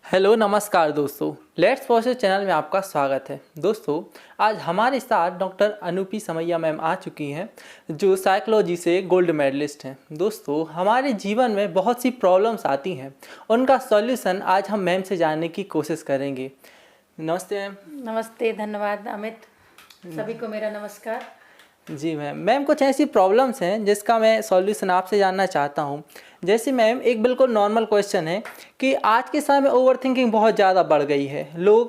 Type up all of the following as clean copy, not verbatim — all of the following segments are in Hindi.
हेलो नमस्कार दोस्तों। लेट्स प्रोसेस चैनल में आपका स्वागत है। दोस्तों, आज हमारे साथ डॉक्टर अनुपी समैया मैम आ चुकी हैं, जो साइकोलॉजी से गोल्ड मेडलिस्ट हैं। दोस्तों, हमारे जीवन में बहुत सी प्रॉब्लम्स आती हैं, उनका सॉल्यूशन आज हम मैम से जानने की कोशिश करेंगे। नमस्ते मैम। नमस्ते, धन्यवाद अमित। सभी को मेरा नमस्कार। जी मैम, कुछ ऐसी प्रॉब्लम्स हैं जिसका मैं सॉल्यूशन आपसे जानना चाहता हूं। जैसे मैम, एक बिल्कुल नॉर्मल क्वेश्चन है कि आज के समय में ओवर थिंकिंग बहुत ज़्यादा बढ़ गई है।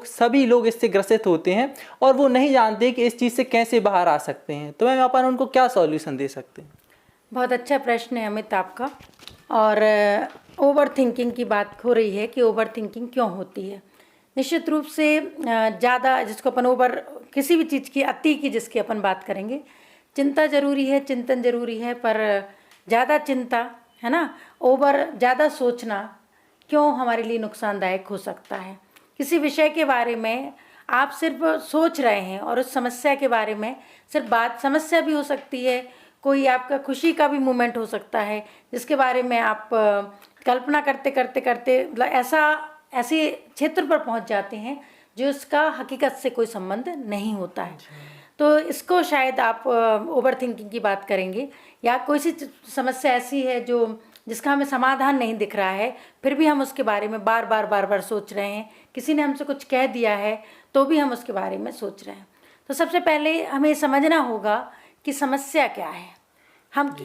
सभी लोग इससे ग्रसित होते हैं और वो नहीं जानते कि इस चीज़ से कैसे बाहर आ सकते हैं। तो मैम, अपन उनको क्या सॉल्यूशन दे सकते हैं? बहुत अच्छा प्रश्न है अमित आपका। और ओवर थिंकिंग की बात हो रही है कि ओवर थिंकिंग क्यों होती है। निश्चित रूप से ज़्यादा, जिसको अपन ओवर, किसी भी चीज़ की अति की जिसकी अपन बात करेंगे, चिंता जरूरी है, चिंतन जरूरी है, पर ज़्यादा चिंता, है ना, ओवर ज़्यादा सोचना क्यों हमारे लिए नुकसानदायक हो सकता है। किसी विषय के बारे में आप सिर्फ सोच रहे हैं और उस समस्या के बारे में सिर्फ बात, समस्या भी हो सकती है, कोई आपका खुशी का भी मोमेंट हो सकता है, जिसके बारे में आप कल्पना करते करते करते मतलब ऐसे क्षेत्र पर पहुंच जाते हैं जो इसका हकीकत से कोई संबंध नहीं होता है। तो इसको शायद आप ओवर थिंकिंग की बात करेंगे, या कोई सी समस्या ऐसी है जिसका हमें समाधान नहीं दिख रहा है, फिर भी हम उसके बारे में बार बार सोच रहे हैं। किसी ने हमसे कुछ कह दिया है तो भी हम उसके बारे में सोच रहे हैं। तो सबसे पहले हमें समझना होगा कि समस्या क्या है, हम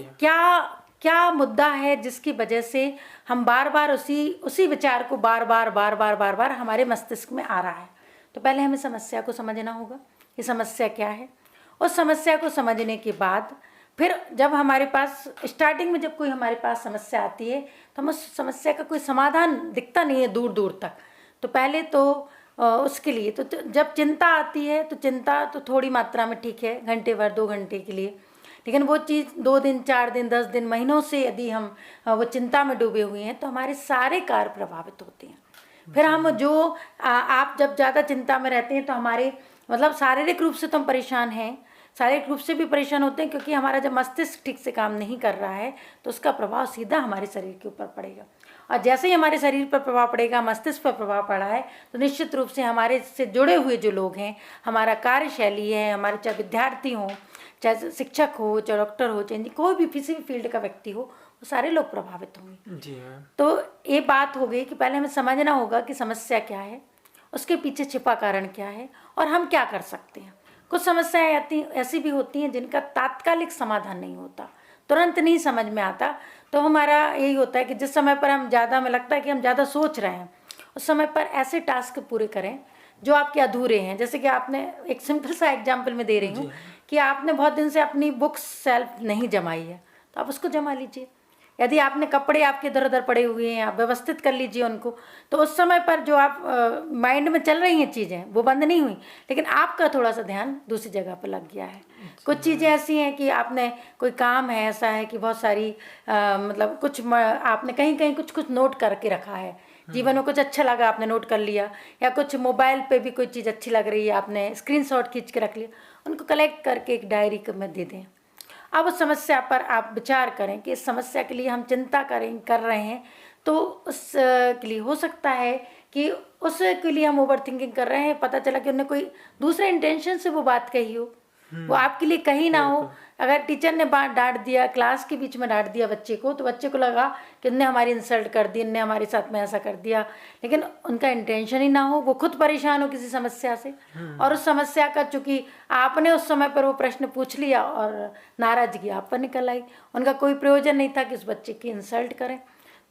क्या मुद्दा है जिसकी वजह से हम बार बार उसी विचार को बार बार हमारे मस्तिष्क में आ रहा है। तो पहले हमें समस्या को समझना होगा कि समस्या क्या है। उस समस्या को समझने के बाद फिर जब हमारे पास स्टार्टिंग में जब कोई हमारे पास समस्या आती है तो हम उस समस्या का कोई समाधान दिखता नहीं है दूर दूर तक। तो पहले तो उसके लिए तो जब चिंता आती है तो चिंता तो थोड़ी मात्रा में ठीक है, घंटे भर 2 घंटे के लिए, लेकिन वो चीज़ 2 दिन 4 दिन 10 दिन महीनों से यदि हम वो चिंता में डूबे हुए हैं तो हमारे सारे कार्य प्रभावित होते हैं। फिर हम आप जब ज़्यादा चिंता में रहते हैं तो हमारे मतलब शारीरिक रूप से तो हम परेशान हैं, शारीरिक रूप से भी परेशान होते हैं, क्योंकि हमारा जब मस्तिष्क ठीक से काम नहीं कर रहा है तो उसका प्रभाव सीधा हमारे शरीर के ऊपर पड़ेगा। और जैसे ही हमारे शरीर पर प्रभाव पड़ेगा, मस्तिष्क पर प्रभाव पड़ा है, तो निश्चित रूप से हमारे से जुड़े हुए जो लोग हैं, हमारा कार्यशैली है, हमारे चाहे विद्यार्थी हों, चाहे शिक्षक हो, चाहे डॉक्टर हो, चाहे कोई भी किसी भी फील्ड का व्यक्ति हो, वो सारे लोग प्रभावित होंगे। जी हाँ। तो ये बात हो गई कि पहले हमें समझना होगा कि समस्या क्या है, उसके पीछे छिपा कारण क्या है और हम क्या कर सकते हैं। कुछ समस्याएं ऐसी भी होती हैं जिनका तात्कालिक समाधान नहीं होता, तुरंत नहीं समझ में आता। तो हमारा यही होता है कि जिस समय पर हमें लगता है कि हम ज़्यादा सोच रहे हैं, उस समय पर ऐसे टास्क पूरे करें जो आपके अधूरे हैं। जैसे कि आपने, एक सिंपल सा एग्जाम्पल मैं दे रही हूँ कि आपने बहुत दिन से अपनी बुक्स सेल्फ नहीं जमाई है, तो आप उसको जमा लीजिए। यदि आपने कपड़े आपके इधर उधर पड़े हुए हैं, आप व्यवस्थित कर लीजिए उनको। तो उस समय पर जो आप माइंड में चल रही हैं चीज़ें, वो बंद नहीं हुई, लेकिन आपका थोड़ा सा ध्यान दूसरी जगह पर लग गया है। कुछ चीज़ें ऐसी हैं कि आपने, कोई काम है ऐसा है कि बहुत सारी मतलब आपने कहीं कहीं कुछ नोट करके रखा है, जीवन में कुछ अच्छा लगा आपने नोट कर लिया, या कुछ मोबाइल पे भी कोई चीज़ अच्छी लग रही है आपने स्क्रीनशॉट खींच के रख लिया, उनको कलेक्ट करके एक डायरी में दे दें। अब उस समस्या पर आप विचार करें कि इस समस्या के लिए हम चिंता कर रहे हैं, तो उस के लिए हो सकता है कि उसके लिए हम ओवर थिंकिंग कर रहे हैं, पता चला कि उन्होंने कोई दूसरे इंटेंशन से वो बात कही हो, वो आपके लिए कही ना हो। अगर टीचर ने डांट दिया, क्लास के बीच में डांट दिया बच्चे को, तो बच्चे को लगा कि उनने हमारी इंसल्ट कर दी, उनने हमारे साथ में ऐसा कर दिया, लेकिन उनका इंटेंशन ही ना हो, वो खुद परेशान हो किसी समस्या से, और उस समस्या का, चूंकि आपने उस समय पर वो प्रश्न पूछ लिया और नाराजगी आप पर निकल आई, उनका कोई प्रयोजन नहीं था कि उस बच्चे की इंसल्ट करें।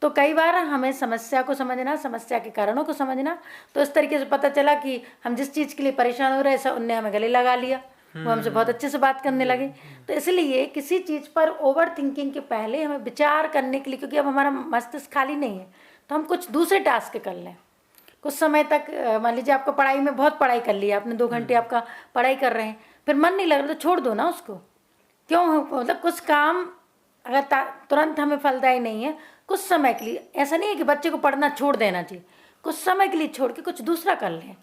तो कई बार हमें समस्या को समझना, समस्या के कारणों को समझना, तो इस तरीके से पता चला कि हम जिस चीज़ के लिए परेशान हो रहे हैं, उनने हमें गले लगा लिया, वो हमसे बहुत अच्छे से बात करने लगे। तो इसलिए किसी चीज़ पर ओवर थिंकिंग के पहले हमें विचार करने के लिए, क्योंकि अब हमारा मस्तिष्क खाली नहीं है, तो हम कुछ दूसरे टास्क कर लें कुछ समय तक। मान लीजिए आपको पढ़ाई में बहुत पढ़ाई कर ली, आपने 2 घंटे आपका पढ़ाई कर रहे हैं, फिर मन नहीं लग रहा तो छोड़ दो ना उसको। क्यों, मतलब कुछ काम अगर तुरंत हमें फलदायी नहीं है, कुछ समय के लिए, ऐसा नहीं है कि बच्चे को पढ़ना छोड़ देना चाहिए, कुछ समय के लिए छोड़ के कुछ दूसरा कर लें,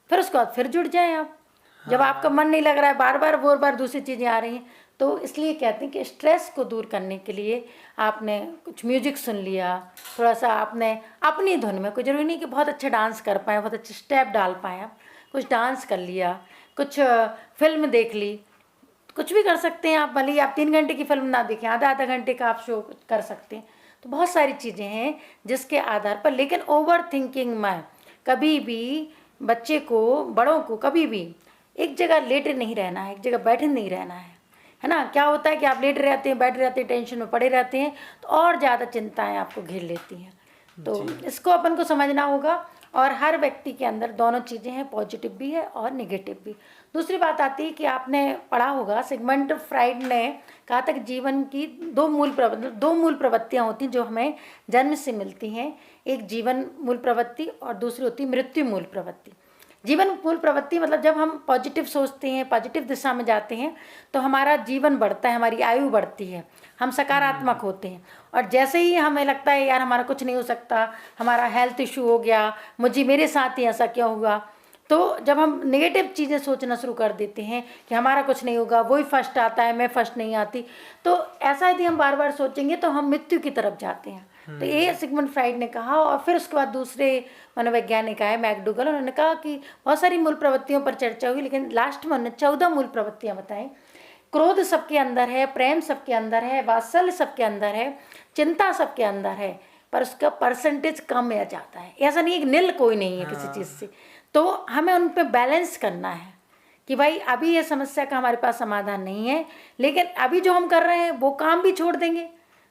फिर उसके बाद फिर जुड़ जाएं आप। जब आपका मन नहीं लग रहा है, बार बार दूसरी चीज़ें आ रही हैं, तो इसलिए कहते हैं कि स्ट्रेस को दूर करने के लिए आपने कुछ म्यूजिक सुन लिया, थोड़ा सा आपने अपनी धुन में, कोई ज़रूरी नहीं कि बहुत अच्छा डांस कर पाए, बहुत अच्छे स्टेप डाल पाएँ आप, कुछ डांस कर लिया, कुछ फिल्म देख ली, कुछ भी कर सकते हैं आप। भले ही आप 3 घंटे की फिल्म ना देखें, आधा आधा घंटे का आप शो कर सकते हैं। तो बहुत सारी चीज़ें हैं जिसके आधार पर, लेकिन ओवर थिंकिंग में कभी भी बच्चे को, बड़ों को कभी भी एक जगह लेटे नहीं रहना है, एक जगह बैठे नहीं रहना है ना। क्या होता है कि आप लेटे रहते हैं, बैठे रहते हैं, टेंशन में पड़े रहते हैं, तो और ज़्यादा चिंताएं आपको घेर लेती हैं। तो इसको अपन को समझना होगा। और हर व्यक्ति के अंदर दोनों चीज़ें हैं, पॉजिटिव भी है और नेगेटिव भी। दूसरी बात आती है कि आपने पढ़ा होगा, सिगमंड फ्राइड ने कहा था कि जीवन की दो मूल प्रवृत्तियाँ होती हैं जो हमें जन्म से मिलती हैं। एक जीवन मूल प्रवृत्ति और दूसरी होती है मृत्यु मूल प्रवृत्ति। जीवन मूल प्रवृत्ति मतलब जब हम पॉजिटिव सोचते हैं, पॉजिटिव दिशा में जाते हैं, तो हमारा जीवन बढ़ता है, हमारी आयु बढ़ती है, हम सकारात्मक होते हैं। और जैसे ही हमें लगता है यार हमारा कुछ नहीं हो सकता, हमारा हेल्थ इशू हो गया, मेरे साथ ही ऐसा क्यों हुआ, तो जब हम नेगेटिव चीज़ें सोचना शुरू कर देते हैं कि हमारा कुछ नहीं होगा, वही फर्स्ट आता है, मैं फर्स्ट नहीं आती, तो ऐसा यदि हम बार बार सोचेंगे तो हम मृत्यु की तरफ जाते हैं। तो ये सिगमंड फ्राइड ने कहा। और फिर उसके बाद दूसरे मनोवैज्ञानिक आए, मैकडूगल, उन्होंने कहा कि बहुत सारी मूल प्रवृत्तियों पर चर्चा हुई, लेकिन लास्ट में उन्होंने 14 मूल प्रवृत्तियाँ बताई। क्रोध सबके अंदर है, प्रेम सबके अंदर है, वात्सल्य सबके अंदर है, चिंता सबके अंदर है, पर उसका परसेंटेज कम या जाता है। ऐसा नहीं है कि नील कोई नहीं है किसी चीज़ से। तो हमें उन पे बैलेंस करना है कि भाई अभी ये समस्या का हमारे पास समाधान नहीं है, लेकिन अभी जो हम कर रहे हैं वो काम भी छोड़ देंगे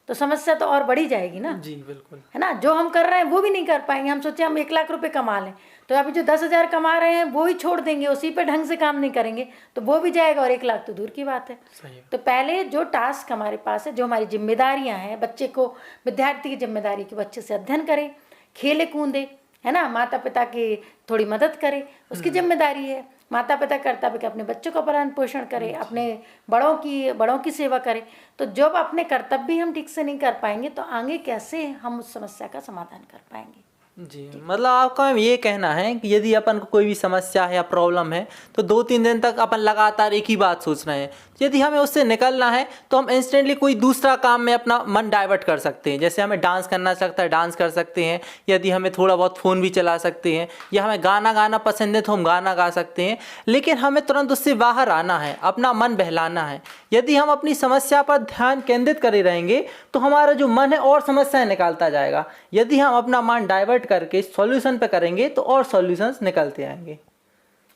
तो समस्या तो और बढ़ी जाएगी ना। जी बिल्कुल, है ना। जो हम कर रहे हैं वो भी नहीं कर पाएंगे। हम सोचे हम 1 लाख रुपए कमा लें, तो अभी जो 10,000 कमा रहे हैं वो ही छोड़ देंगे, उसी पे ढंग से काम नहीं करेंगे तो वो भी जाएगा, और 1 लाख तो दूर की बात है। सही। तो पहले जो टास्क हमारे पास है, जो हमारी जिम्मेदारियां हैं, बच्चे को, विद्यार्थी की जिम्मेदारी कि वो अच्छे से अध्ययन करे, खेले कूदे, है ना, माता पिता की थोड़ी मदद करे, उसकी जिम्मेदारी है। माता पिता कर्तव्य कि अपने बच्चों का पालन पोषण करे, अपने बड़ों की सेवा करे। तो जब अपने कर्तव्य हम ठीक से नहीं कर पाएंगे तो आगे कैसे हम उस समस्या का समाधान कर पाएंगे। जी, मतलब आपका ये कहना है कि यदि अपन को कोई भी समस्या है या प्रॉब्लम है तो 2-3 दिन तक अपन लगातार एक ही बात सोच रहे हैं, यदि हमें उससे निकलना है तो हम इंस्टेंटली कोई दूसरा काम में अपना मन डाइवर्ट कर सकते हैं। जैसे हमें डांस करना चाहता है, डांस कर सकते हैं, यदि हमें थोड़ा बहुत फ़ोन भी चला सकते हैं, या हमें गाना गाना पसंद है तो हम गाना गा सकते हैं, लेकिन हमें तुरंत उससे बाहर आना है, अपना मन बहलाना है। यदि हम अपनी समस्या पर ध्यान केंद्रित करे रहेंगे तो हमारा जो मन है और समस्याएं निकालता जाएगा। यदि हम अपना मन डाइवर्ट करके सॉल्यूशन पे करेंगे तो और सॉल्यूशंस निकलते आएंगे।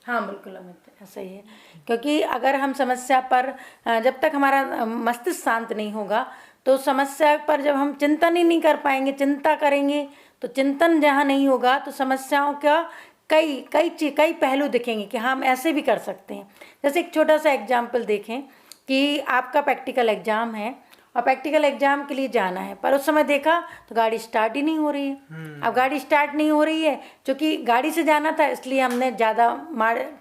हाँ बिल्कुल अमित, ऐसा ही है। क्योंकि अगर हम समस्या पर, जब तक हमारा मस्तिष्क शांत नहीं होगा तो समस्या पर जब हम चिंतन ही नहीं कर पाएंगे, चिंता करेंगे तो चिंतन जहाँ नहीं होगा तो समस्याओं का कई पहलू दिखेंगे कि हाँ हम ऐसे भी कर सकते हैं। जैसे एक छोटा सा एग्जाम्पल देखें कि आपका प्रैक्टिकल एग्जाम है और प्रैक्टिकल एग्जाम के लिए जाना है, पर उस समय देखा तो गाड़ी स्टार्ट ही नहीं हो रही है। अब गाड़ी स्टार्ट नहीं हो रही है, क्योंकि गाड़ी से जाना था इसलिए हमने ज़्यादा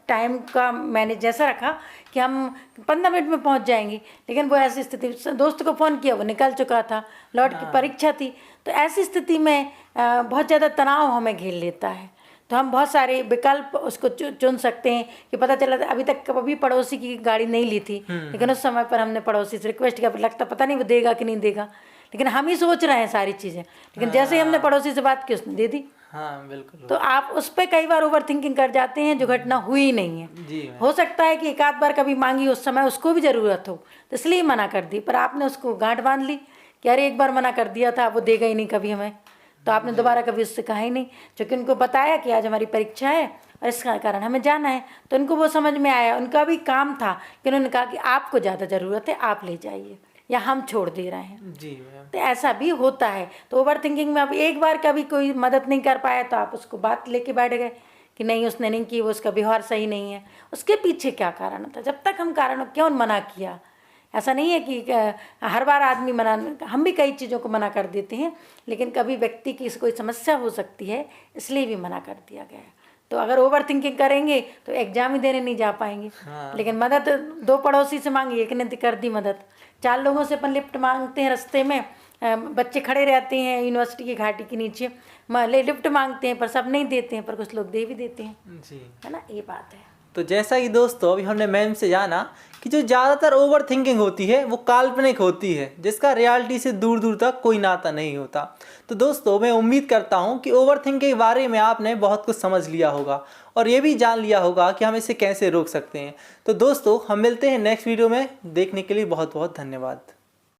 टाइम का मैनेज जैसा रखा कि हम 15 मिनट में पहुंच जाएंगे, लेकिन वो ऐसी स्थिति, दोस्त को फ़ोन किया वो निकल चुका था, लौट की परीक्षा थी। तो ऐसी स्थिति में बहुत ज़्यादा तनाव हमें घेर लेता है। तो हम बहुत सारे विकल्प उसको चुन सकते हैं कि पता चला अभी तक कभी पड़ोसी की गाड़ी नहीं ली थी, लेकिन उस समय पर हमने पड़ोसी से रिक्वेस्ट किया, लगता पता नहीं वो देगा कि नहीं देगा, लेकिन हम ही सोच रहे हैं सारी चीज़ें, लेकिन जैसे ही हमने पड़ोसी से बात की उसने दे दी। हाँ बिल्कुल। तो आप उस पर कई बार ओवर थिंकिंग कर जाते हैं जो घटना हुई नहीं है। जी, हो सकता है कि एक आध बार कभी मांगी उस समय उसको भी ज़रूरत हो तो इसलिए मना कर दी, पर आपने उसको गांठ बांध ली कि अरे एक बार मना कर दिया था, वो देगा ही नहीं कभी हमें, तो आपने दोबारा कभी उससे कहा ही नहीं। क्योंकि उनको बताया कि आज हमारी परीक्षा है और इसका कारण हमें जाना है, तो उनको वो समझ में आया, उनका भी काम था कि उन्होंने कहा कि आपको ज़्यादा ज़रूरत है, आप ले जाइए, या हम छोड़ दे रहे हैं। जी मैम। तो ऐसा भी होता है। तो ओवर थिंकिंग में अब एक बार कभी कोई मदद नहीं कर पाया तो आप उसको बात लेके बैठ गए कि नहीं उसने नहीं की, वो उसका व्यवहार सही नहीं है, उसके पीछे क्या कारण था। जब तक हम कारण क्यों मना किया, ऐसा नहीं है कि हर बार आदमी मना, हम भी कई चीज़ों को मना कर देते हैं, लेकिन कभी व्यक्ति की कोई समस्या हो सकती है इसलिए भी मना कर दिया गया है। तो अगर ओवर थिंकिंग करेंगे तो एग्जाम ही देने नहीं जा पाएंगे। लेकिन मदद 2 पड़ोसी से मांगी, एक ने कर दी मदद, 4 लोगों से अपन लिफ्ट मांगते हैं, रास्ते में बच्चे खड़े रहते हैं यूनिवर्सिटी की घाटी के नीचे, लिफ्ट मांगते हैं पर सब नहीं देते हैं, पर कुछ लोग दे भी देते हैं। जी, है ना, ये बात है। तो जैसा कि दोस्तों अभी हमने मैम से जाना कि जो ज़्यादातर ओवर थिंकिंग होती है वो काल्पनिक होती है, जिसका रियलिटी से दूर दूर तक कोई नाता नहीं होता। तो दोस्तों मैं उम्मीद करता हूँ कि ओवर थिंकिंग के बारे में आपने बहुत कुछ समझ लिया होगा और ये भी जान लिया होगा कि हम इसे कैसे रोक सकते हैं। तो दोस्तों हम मिलते हैं नेक्स्ट वीडियो में, देखने के लिए बहुत बहुत धन्यवाद।